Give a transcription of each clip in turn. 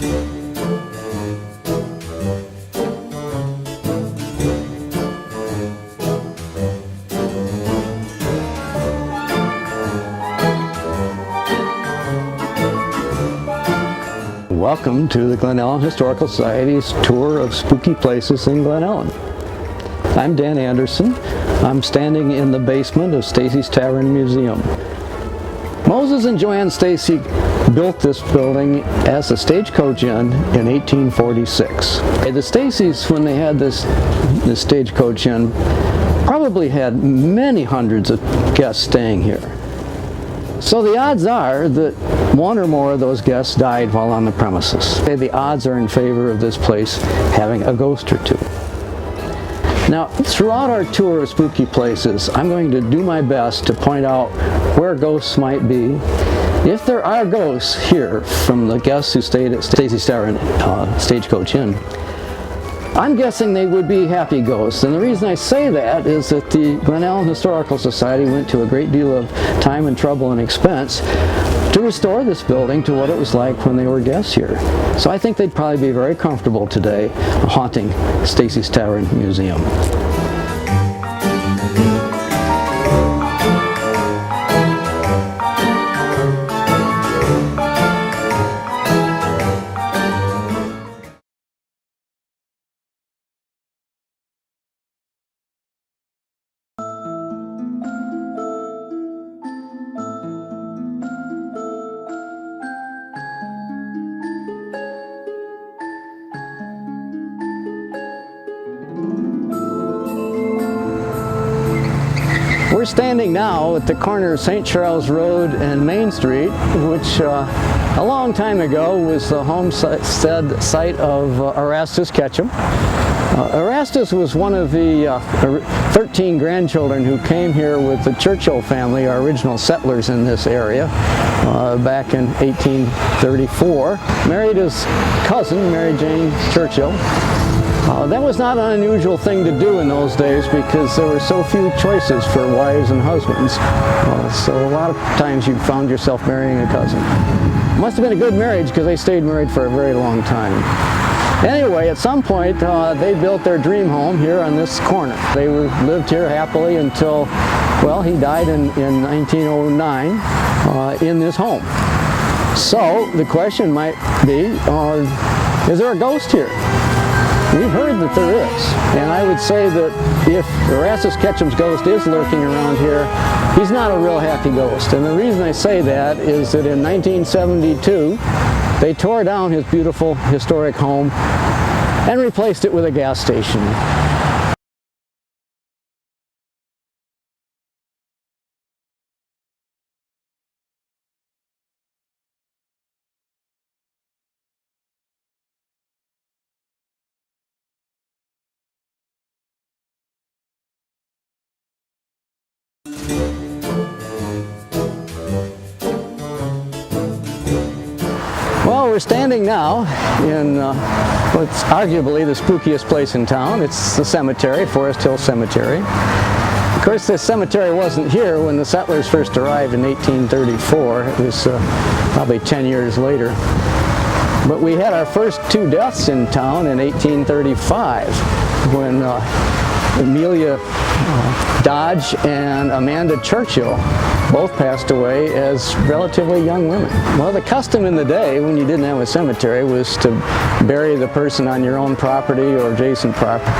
Welcome to the Glen Ellyn Historical Society's tour of spooky places in Glen Ellyn. I'm Dan Anderson. I'm standing in the basement of Stacy's Tavern Museum. Moses and Joanne Stacy built this building as a stagecoach inn in 1846. The Stacys, when they had this stagecoach inn, probably had many hundreds of guests staying here. So the odds are that one or more of those guests died while on the premises. The odds are in favor of this place having a ghost or two. Now, throughout our tour of spooky places, I'm going to do my best to point out where ghosts might be. If there are ghosts here from the guests who stayed at Stacy's Tavern Stagecoach Inn, I'm guessing they would be happy ghosts, and the reason I say that is that the Glen Ellyn Historical Society went to a great deal of time and trouble and expense to restore this building to what it was like when they were guests here. So I think they'd probably be very comfortable today haunting Stacy's Tavern Museum. We're standing now at the corner of St. Charles Road and Main Street, which a long time ago was the homestead site of Erastus Ketchum. Erastus was one of the 13 grandchildren who came here with the Churchill family, our original settlers in this area, back in 1834. Married his cousin, Mary Jane Churchill. That was not an unusual thing to do in those days because there were so few choices for wives and husbands. So a lot of times you found yourself marrying a cousin. Must have been a good marriage because they stayed married for a very long time. Anyway, at some point they built their dream home here on this corner. They lived here happily until, well, he died in 1909 in this home. So the question might be, is there a ghost here? We've heard that there is, and I would say that if Erastus Ketchum's ghost is lurking around here, he's not a real happy ghost. And the reason I say that is that in 1972, they tore down his beautiful historic home and replaced it with a gas station. Well, we're standing now in what's arguably the spookiest place in town. It's the cemetery, Forest Hill Cemetery. Of course, this cemetery wasn't here when the settlers first arrived in 1834. It was probably 10 years later. But we had our first two deaths in town in 1835 when Amelia Dodge and Amanda Churchill both passed away as relatively young women. Well, the custom in the day when you didn't have a cemetery was to bury the person on your own property or adjacent property.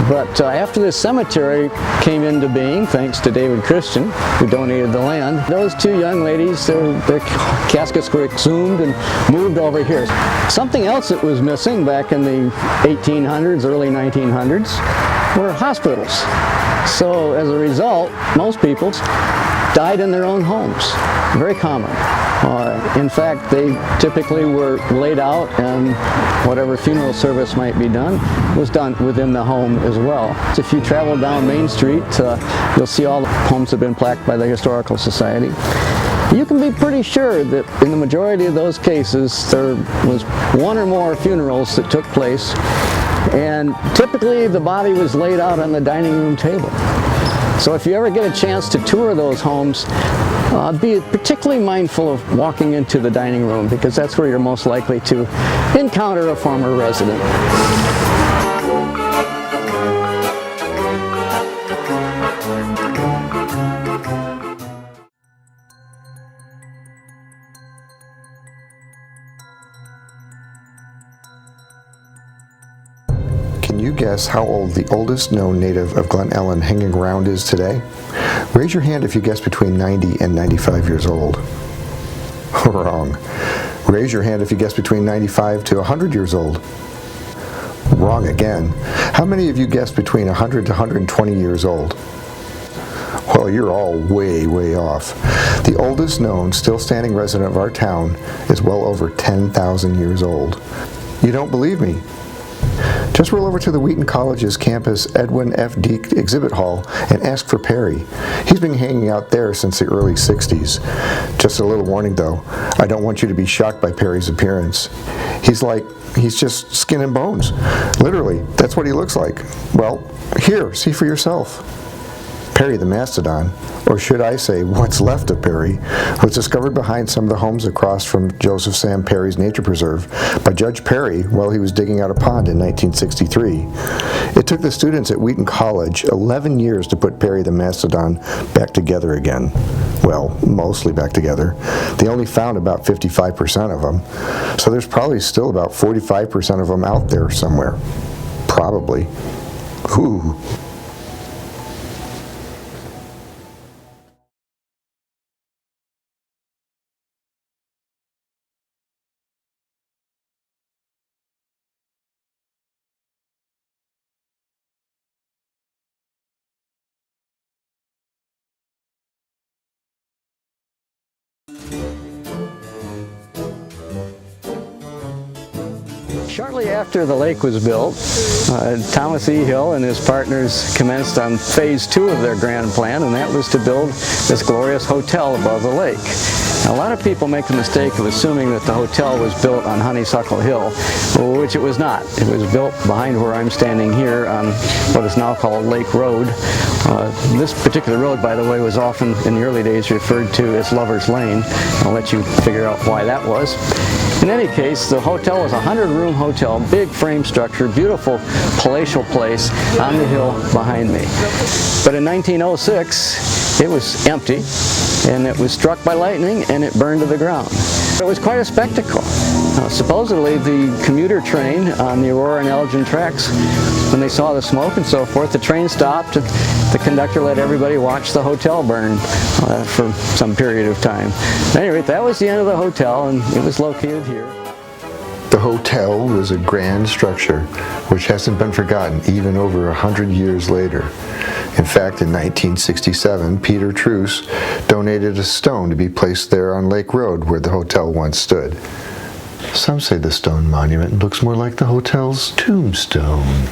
But after this cemetery came into being, thanks to David Christian, who donated the land, those two young ladies, their caskets were exhumed and moved over here. Something else that was missing back in the 1800s, early 1900s, were hospitals. So as a result, most people died in their own homes. Very common. In fact, they typically were laid out, and whatever funeral service might be done was done within the home as well. So if you travel down Main Street, you'll see all the homes have been plaqued by the Historical Society. You can be pretty sure that in the majority of those cases there was one or more funerals that took place, and typically the body was laid out on the dining room table. So if you ever get a chance to tour those homes, be particularly mindful of walking into the dining room, because that's where you're most likely to encounter a former resident. Can you guess how old the oldest known native of Glen Ellyn hanging around is today? Raise your hand if you guess between 90 and 95 years old. Wrong. Raise your hand if you guess between 95 to 100 years old. Wrong again. How many of you guessed between 100 to 120 years old? Well, you're all way, way off. The oldest known, still standing resident of our town is well over 10,000 years old. You don't believe me? Just roll over to the Wheaton College's campus Edwin F. Deek exhibit hall and ask for Perry. He's been hanging out there since the early 60s. Just a little warning though, I don't want you to be shocked by Perry's appearance. He's just skin and bones. Literally, that's what he looks like. Well, here, see for yourself. Perry the Mastodon, or should I say what's left of Perry, was discovered behind some of the homes across from Joseph Sam Perry's nature preserve by Judge Perry while he was digging out a pond in 1963. It took the students at Wheaton College 11 years to put Perry the Mastodon back together again. Well, mostly back together. They only found about 55% of them, so there's probably still about 45% of them out there somewhere. Probably. Ooh. Shortly after the lake was built, Thomas E. Hill and his partners commenced on phase 2 of their grand plan, and that was to build this glorious hotel above the lake. Now, a lot of people make the mistake of assuming that the hotel was built on Honeysuckle Hill, which it was not. It was built behind where I'm standing here on what is now called Lake Road. This particular road, by the way, was often in the early days referred to as Lover's Lane. I'll let you figure out why that was. In any case, the hotel was a 100-room hotel, big frame structure, beautiful palatial place on the hill behind me. But in 1906, it was empty, and it was struck by lightning, and it burned to the ground. It was quite a spectacle. Supposedly, the commuter train on the Aurora and Elgin tracks, when they saw the smoke and so forth, the train stopped, and the conductor let everybody watch the hotel burn for some period of time. At any rate, that was the end of the hotel, and it was located here. The hotel was a grand structure which hasn't been forgotten even over 100 years later. In fact, in 1967, Peter Truce donated a stone to be placed there on Lake Road where the hotel once stood. Some say the stone monument looks more like the hotel's tombstone.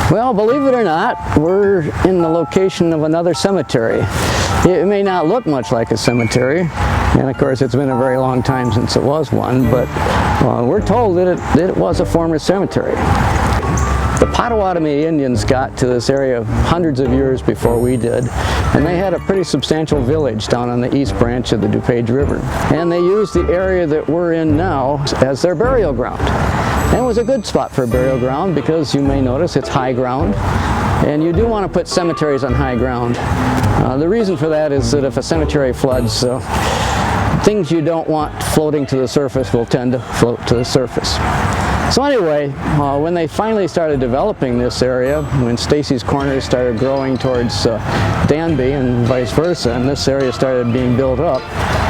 Well, believe it or not, we're in the location of another cemetery. It may not look much like a cemetery, and of course it's been a very long time since it was one, but we're told that it was a former cemetery. The Potawatomi Indians got to this area hundreds of years before we did, and they had a pretty substantial village down on the east branch of the DuPage River. And they used the area that we're in now as their burial ground. And it was a good spot for a burial ground because you may notice it's high ground, and you do want to put cemeteries on high ground. The reason for that is that if a cemetery floods, things you don't want floating to the surface will tend to float to the surface. So anyway, when they finally started developing this area, when Stacy's Corners started growing towards Danby and vice versa, and this area started being built up,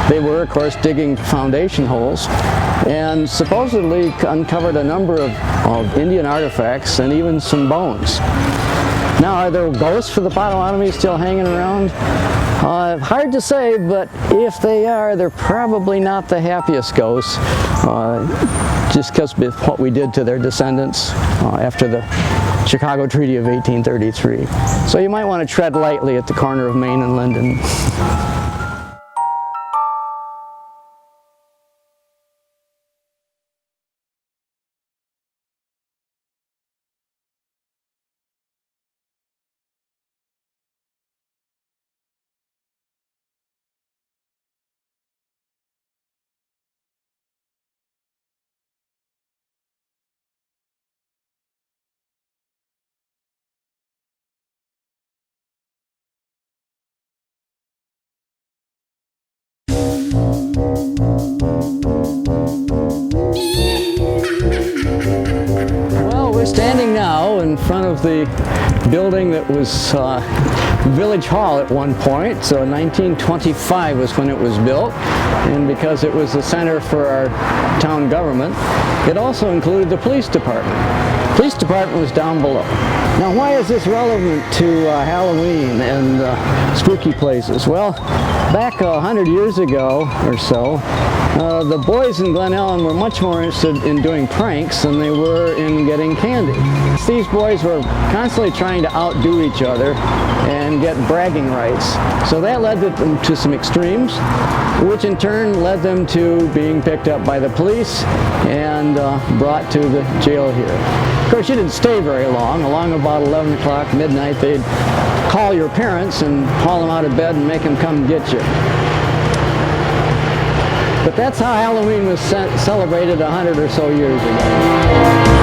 they were, of course, digging foundation holes and supposedly uncovered a number of Indian artifacts and even some bones. Now, are there ghosts for the Potawatomi still hanging around? Hard to say, but if they are, they're probably not the happiest ghosts, just because of what we did to their descendants after the Chicago Treaty of 1833. So you might want to tread lightly at the corner of Main and Linden. of the building that was Village Hall at one point. So 1925 was when it was built, and because it was the center for our town government, it also included the police department. The police department was down below. Now, why is this relevant to Halloween and spooky places? Well, back 100 years ago or so, the boys in Glen Ellyn were much more interested in doing pranks than they were in getting candy. These boys were constantly trying to outdo each other and get bragging rights. So that led them to some extremes, which in turn led them to being picked up by the police and brought to the jail here. Of course, you didn't stay very long. Along about 11 o'clock, midnight, they'd call your parents and haul them out of bed and make them come get you. But that's how Halloween was celebrated 100 or so years ago.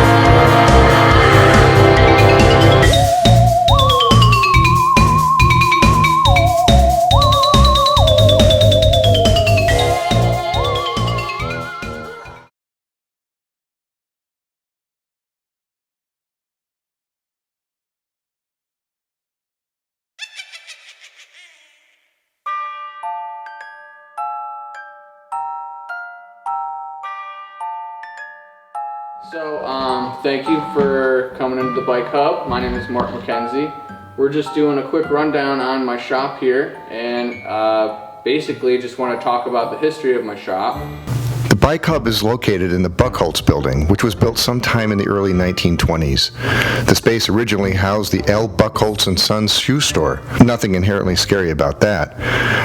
So, thank you for coming into the Bike Hub. My name is Mark McKenzie. We're just doing a quick rundown on my shop here, and basically just want to talk about the history of my shop. The Bike Hub is located in the Buchholz building, which was built sometime in the early 1920s. The space originally housed the L. Buchholz & Sons shoe store. Nothing inherently scary about that.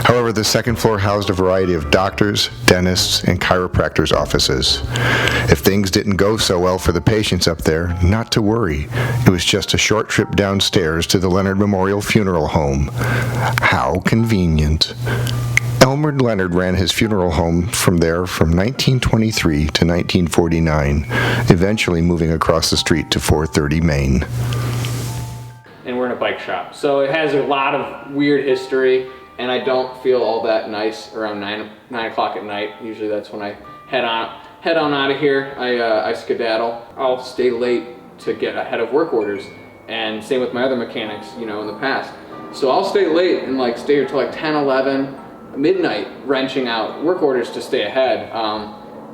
However, the second floor housed a variety of doctors, dentists, and chiropractors' offices. If things didn't go so well for the patients up there, not to worry. It was just a short trip downstairs to the Leonard Memorial Funeral Home. How convenient. Elmer Leonard ran his funeral home from there from 1923 to 1949, eventually moving across the street to 430 Main. And we're in a bike shop. So it has a lot of weird history, and I don't feel all that nice around 9 o'clock at night. Usually that's when I head on out of here. I skedaddle. I'll stay late to get ahead of work orders, and same with my other mechanics, you know, in the past. So I'll stay late and like stay here till like 10, 11, midnight, wrenching out work orders to stay ahead.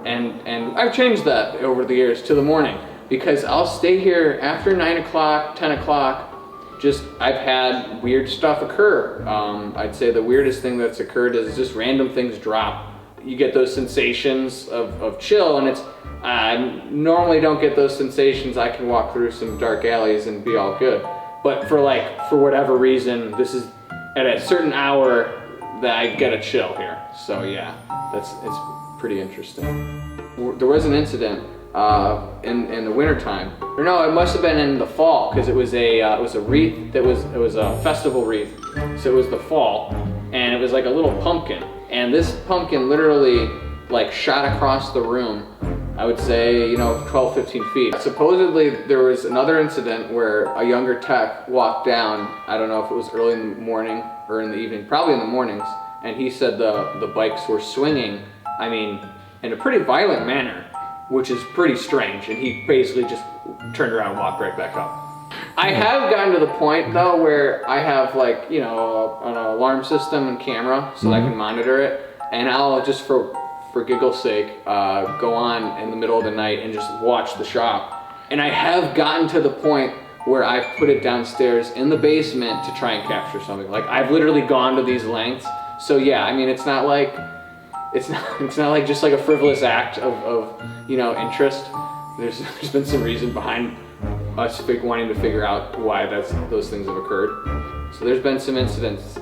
And I've changed that over the years to the morning, because I'll stay here after 9 o'clock, 10 o'clock. Just, I've had weird stuff occur. I'd say the weirdest thing that's occurred is just random things drop. You get those sensations of chill, and I normally don't get those sensations. I can walk through some dark alleys and be all good. But for whatever reason, this is at a certain hour that I get a chill here. So yeah, it's pretty interesting. There was an incident in the wintertime. Or no, it must have been in the fall, because it was a wreath. It was a festival wreath. So it was the fall, and it was like a little pumpkin. And this pumpkin literally like shot across the room, I would say, 12, 15 feet. Supposedly there was another incident where a younger tech walked down, I don't know if it was early in the morning or in the evening, probably in the mornings, and he said the bikes were swinging, I mean, in a pretty violent manner, which is pretty strange, and he basically just turned around and walked right back up. I have gotten to the point though where I have like, an alarm system and camera so that I can monitor it, and I'll just for giggle's sake, go on in the middle of the night and just watch the shop. And I have gotten to the point where I've put it downstairs in the basement to try and capture something. Like, I've literally gone to these lengths. So yeah, I mean, it's not like just like a frivolous act of interest. There's been some reason behind us wanting to figure out why those things have occurred. So there's been some incidents.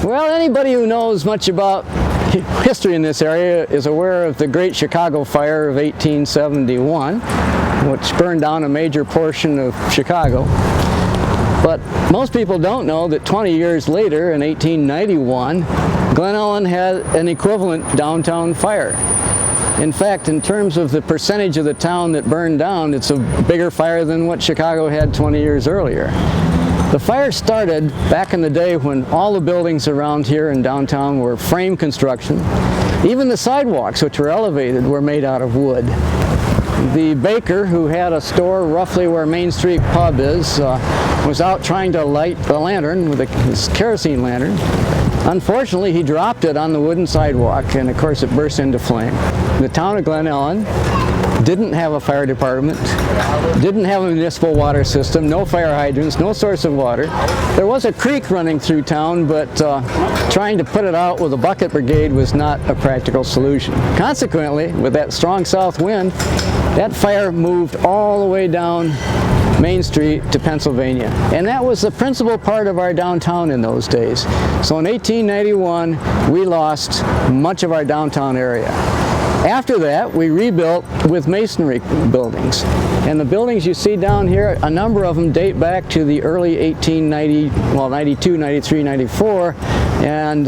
Well, anybody who knows much about history in this area is aware of the Great Chicago Fire of 1871, which burned down a major portion of Chicago. And But most people don't know that 20 years later, in 1891, Glen Ellyn had an equivalent downtown fire. In fact, in terms of the percentage of the town that burned down, it's a bigger fire than what Chicago had 20 years earlier. The fire started back in the day when all the buildings around here in downtown were frame construction. Even the sidewalks, which were elevated, were made out of wood. The baker, who had a store roughly where Main Street Pub is, was out trying to light the lantern with his kerosene lantern. Unfortunately, he dropped it on the wooden sidewalk, and of course it burst into flame. The town of Glen Ellyn didn't have a fire department, didn't have a municipal water system, no fire hydrants, no source of water. There was a creek running through town, but trying to put it out with a bucket brigade was not a practical solution. Consequently, with that strong south wind, that fire moved all the way down Main Street to Pennsylvania. And that was the principal part of our downtown in those days. So in 1891, we lost much of our downtown area. After that, we rebuilt with masonry buildings. And the buildings you see down here, a number of them date back to the early 92, 93, 94. And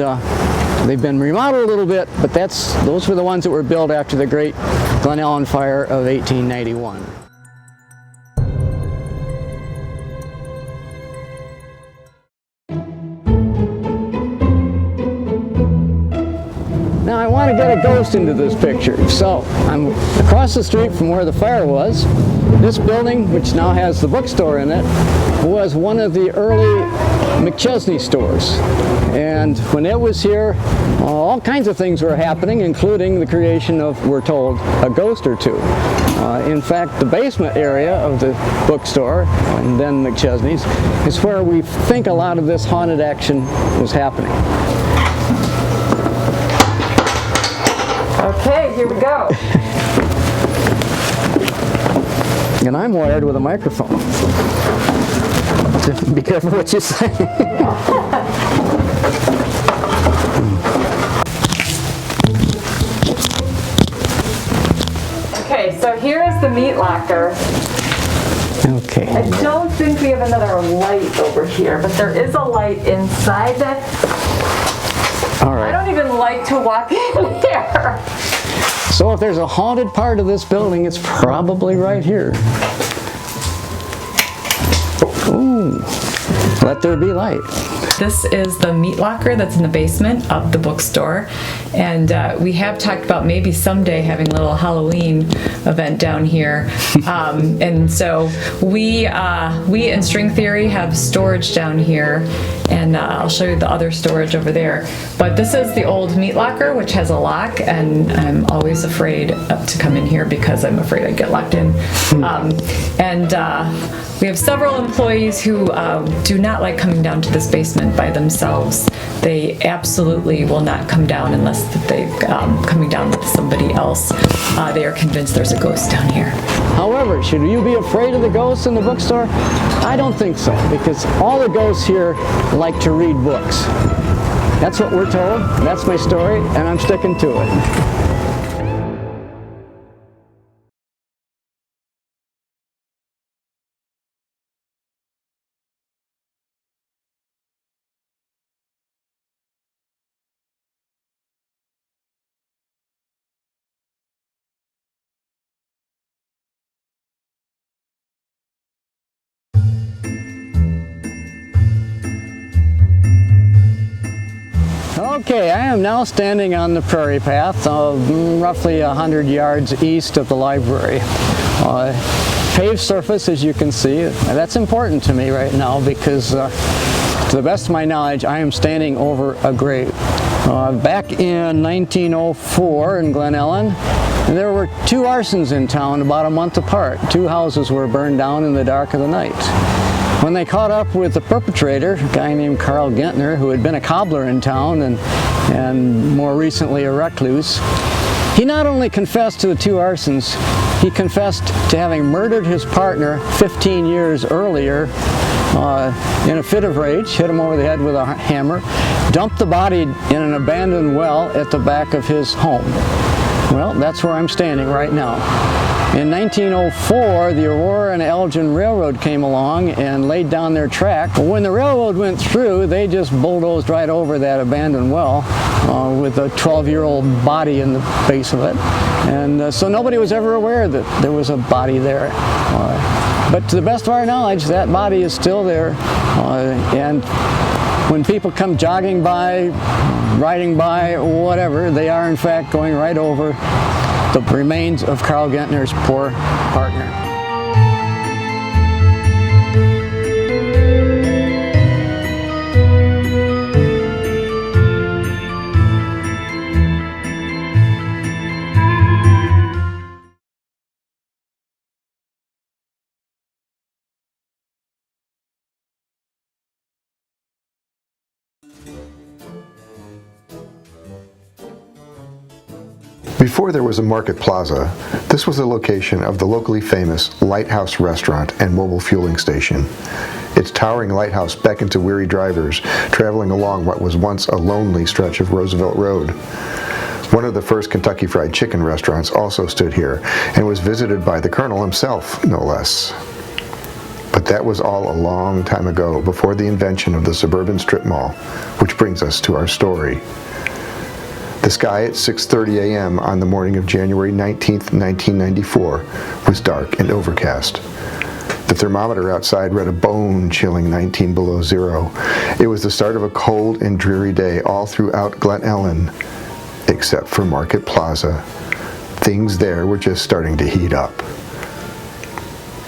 they've been remodeled a little bit, but those were the ones that were built after the great Glen Ellyn fire of 1891. Now I want to get a ghost into this picture. So I'm across the street from where the fire was. This building, which now has the bookstore in it, was one of the early McChesney stores. And when it was here, all kinds of things were happening, including the creation of, we're told, a ghost or two. In fact, the basement area of the bookstore, and then McChesney's, is where we think a lot of this haunted action was happening. Okay, here we go. And I'm wired with a microphone. So be careful what you say. Okay, so here is the meat locker. Okay. I don't think we have another light over here, but there is a light inside that. All right. I don't even like to walk in here. So if there's a haunted part of this building, it's probably right here. Ooh, let there be light. This is the meat locker that's in the basement of the bookstore, and we have talked about maybe someday having a little Halloween event down here. And so we in String Theory have storage down here, and I'll show you the other storage over there. But this is the old meat locker, which has a lock, and I'm always afraid to come in here because I'm afraid I'd get locked in. We have several employees who do not like coming down to this basement by themselves. They absolutely will not come down unless they're coming down with somebody else. They are convinced there's a ghost down here. However, should you be afraid of the ghosts in the bookstore? I don't think so, because all the ghosts here like to read books. That's what we're told, that's my story, and I'm sticking to it. Okay, I am now standing on the prairie path, roughly 100 yards east of the library. Paved surface, as you can see. That's important to me right now because, to the best of my knowledge, I am standing over a grave. Back in 1904 in Glen Ellyn, there were two arsons in town about a month apart. Two houses were burned down in the dark of the night. When they caught up with the perpetrator, a guy named Carl Gentner, who had been a cobbler in town and more recently a recluse, he not only confessed to the two arsons, he confessed to having murdered his partner 15 years earlier in a fit of rage, hit him over the head with a hammer, dumped the body in an abandoned well at the back of his home. Well, that's where I'm standing right now. In 1904, the Aurora and Elgin Railroad came along and laid down their track. When the railroad went through, they just bulldozed right over that abandoned well with a 12-year-old body in the base of it. And so nobody was ever aware that there was a body there. But to the best of our knowledge, that body is still there. And when people come jogging by, riding by, whatever, they are in fact going right over the remains of Carl Gentner's poor partner. Before there was a Market Plaza, this was the location of the locally famous Lighthouse Restaurant and mobile fueling station. Its towering lighthouse beckoned to weary drivers traveling along what was once a lonely stretch of Roosevelt Road. One of the first Kentucky Fried Chicken restaurants also stood here and was visited by the Colonel himself, no less. But that was all a long time ago, before the invention of the suburban strip mall, which brings us to our story. The sky at 6:30 a.m. on the morning of January 19, 1994, was dark and overcast. The thermometer outside read a bone-chilling 19 below zero. It was the start of a cold and dreary day all throughout Glen Ellyn, except for Market Plaza. Things there were just starting to heat up.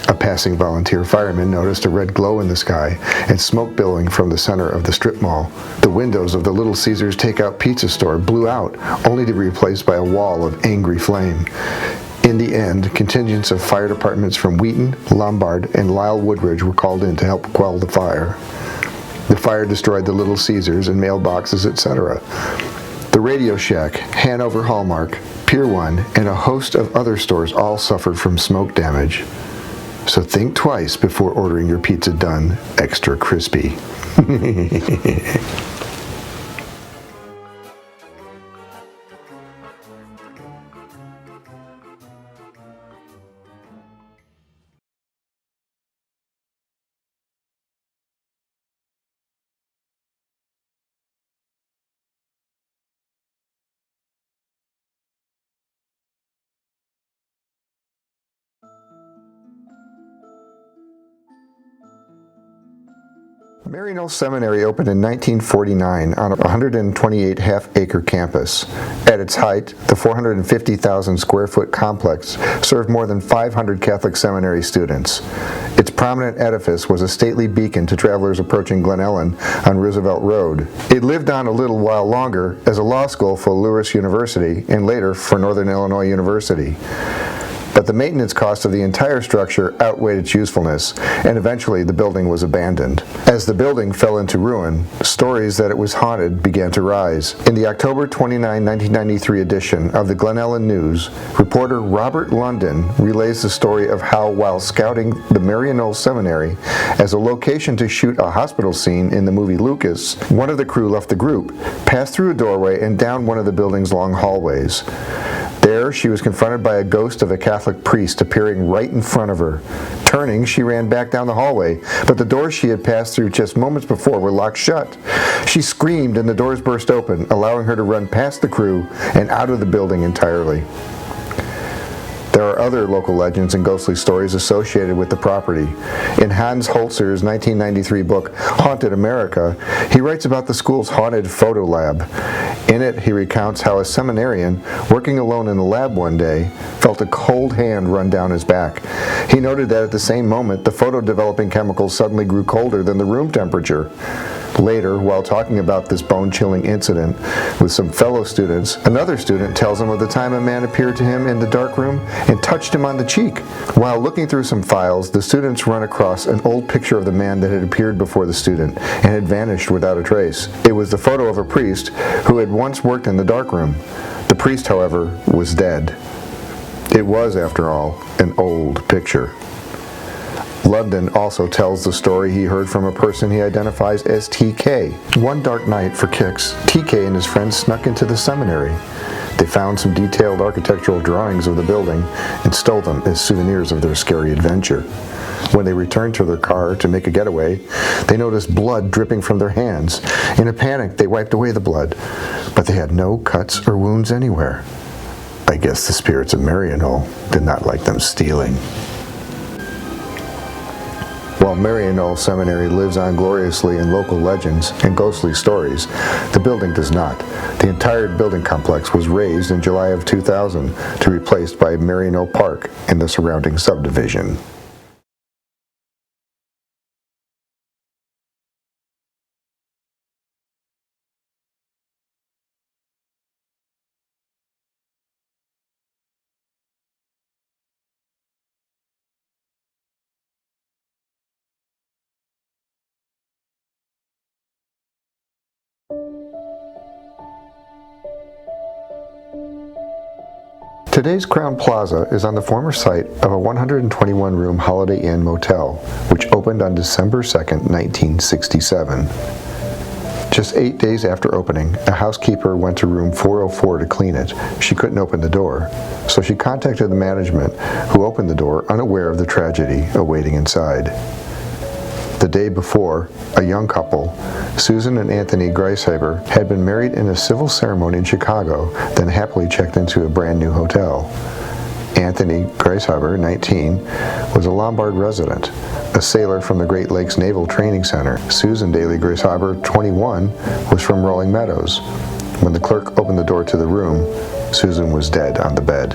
A passing volunteer fireman noticed a red glow in the sky and smoke billowing from the center of the strip mall. The windows of the Little Caesars takeout pizza store blew out, only to be replaced by a wall of angry flame. In the end, contingents of fire departments from Wheaton, Lombard, and Lisle Woodridge were called in to help quell the fire. The fire destroyed the Little Caesars and mailboxes, etc. The Radio Shack, Hanover Hallmark, Pier 1, and a host of other stores all suffered from smoke damage. So think twice before ordering your pizza done extra crispy. Maryknoll Seminary opened in 1949 on a 128 half-acre campus. At its height, the 450,000 square foot complex served more than 500 Catholic seminary students. Its prominent edifice was a stately beacon to travelers approaching Glen Ellyn on Roosevelt Road. It lived on a little while longer as a law school for Lewis University and later for Northern Illinois University. But the maintenance cost of the entire structure outweighed its usefulness, and eventually the building was abandoned. As the building fell into ruin, stories that it was haunted began to rise. In the October 29, 1993 edition of the Glen Ellyn News, reporter Robert London relays the story of how, while scouting the Maryknoll Seminary as a location to shoot a hospital scene in the movie Lucas, one of the crew left the group, passed through a doorway and down one of the building's long hallways. There, she was confronted by a ghost of a Catholic priest appearing right in front of her. Turning, she ran back down the hallway, but the doors she had passed through just moments before were locked shut. She screamed and the doors burst open, allowing her to run past the crew and out of the building entirely. There are other local legends and ghostly stories associated with the property. In Hans Holzer's 1993 book, Haunted America, he writes about the school's haunted photo lab. In it, he recounts how a seminarian, working alone in the lab one day, felt a cold hand run down his back. He noted that at the same moment, the photo-developing chemicals suddenly grew colder than the room temperature. Later, while talking about this bone-chilling incident with some fellow students, another student tells him of the time a man appeared to him in the dark room and touched him on the cheek. While looking through some files, the students run across an old picture of the man that had appeared before the student and had vanished without a trace. It was the photo of a priest who had once worked in the dark room. The priest, however, was dead. It was, after all, an old picture. London also tells the story he heard from a person he identifies as TK. One dark night for kicks, TK and his friends snuck into the seminary. They found some detailed architectural drawings of the building and stole them as souvenirs of their scary adventure. When they returned to their car to make a getaway, they noticed blood dripping from their hands. In a panic, they wiped away the blood, but they had no cuts or wounds anywhere. I guess the spirits of Marienol did not like them stealing. While Marienol Seminary lives on gloriously in local legends and ghostly stories, the building does not. The entire building complex was razed in July of 2000 to be replaced by Marienol Park and the surrounding subdivision. Today's Crown Plaza is on the former site of a 121-room Holiday Inn motel, which opened on December 2, 1967. Just 8 days after opening, a housekeeper went to room 404 to clean it. She couldn't open the door, so she contacted the management, who opened the door unaware of the tragedy awaiting inside. The day before, a young couple, Susan and Anthony Greishaber, had been married in a civil ceremony in Chicago, then happily checked into a brand new hotel. Anthony Greishaber, 19, was a Lombard resident, a sailor from the Great Lakes Naval Training Center. Susan Daly Greishaber, 21, was from Rolling Meadows. When the clerk opened the door to the room, Susan was dead on the bed.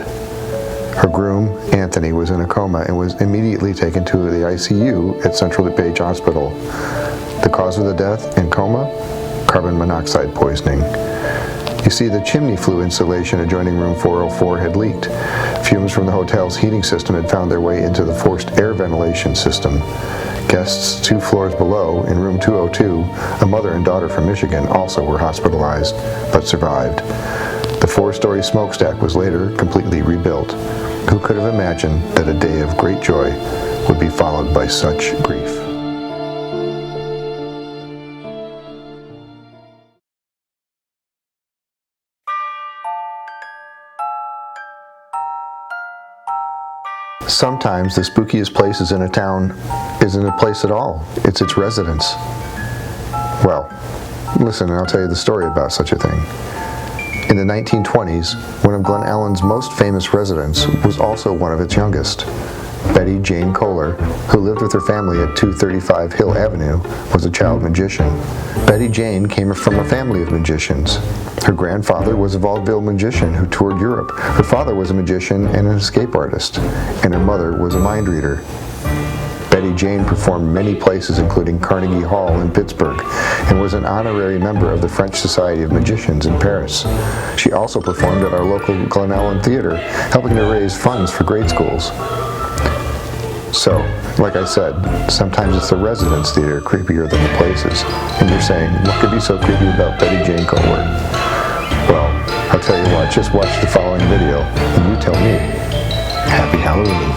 Her groom, Anthony, was in a coma and was immediately taken to the ICU at Central DuPage Hospital. The cause of the death and coma? Carbon monoxide poisoning. You see, the chimney flue insulation adjoining room 404 had leaked. Fumes from the hotel's heating system had found their way into the forced air ventilation system. Guests 2 floors below, in room 202, a mother and daughter from Michigan, also were hospitalized, but survived. The 4-story smokestack was later completely rebuilt. Who could have imagined that a day of great joy would be followed by such grief? Sometimes the spookiest places in a town isn't a place at all. It's its residents. Well, listen and I'll tell you the story about such a thing. In the 1920s, one of Glen Ellyn's most famous residents was also one of its youngest. Betty Jane Kohler, who lived with her family at 235 Hill Avenue, was a child magician. Betty Jane came from a family of magicians. Her grandfather was a vaudeville magician who toured Europe. Her father was a magician and an escape artist, and her mother was a mind reader. Betty Jane performed many places, including Carnegie Hall in Pittsburgh, and was an honorary member of the French Society of Magicians in Paris. She also performed at our local Glen Ellyn Theater, helping to raise funds for grade schools. So, like I said, sometimes it's the residents that are creepier than the places. And you're saying, what could be so creepy about Betty Jane Kohler? Well, I'll tell you what, just watch the following video, and you tell me. Happy Halloween.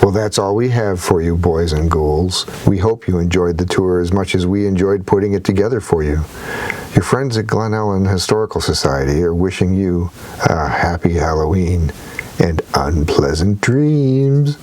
Well, that's all we have for you, boys and ghouls. We hope you enjoyed the tour as much as we enjoyed putting it together for you. Your friends at Glen Ellyn Historical Society are wishing you a happy Halloween and unpleasant dreams.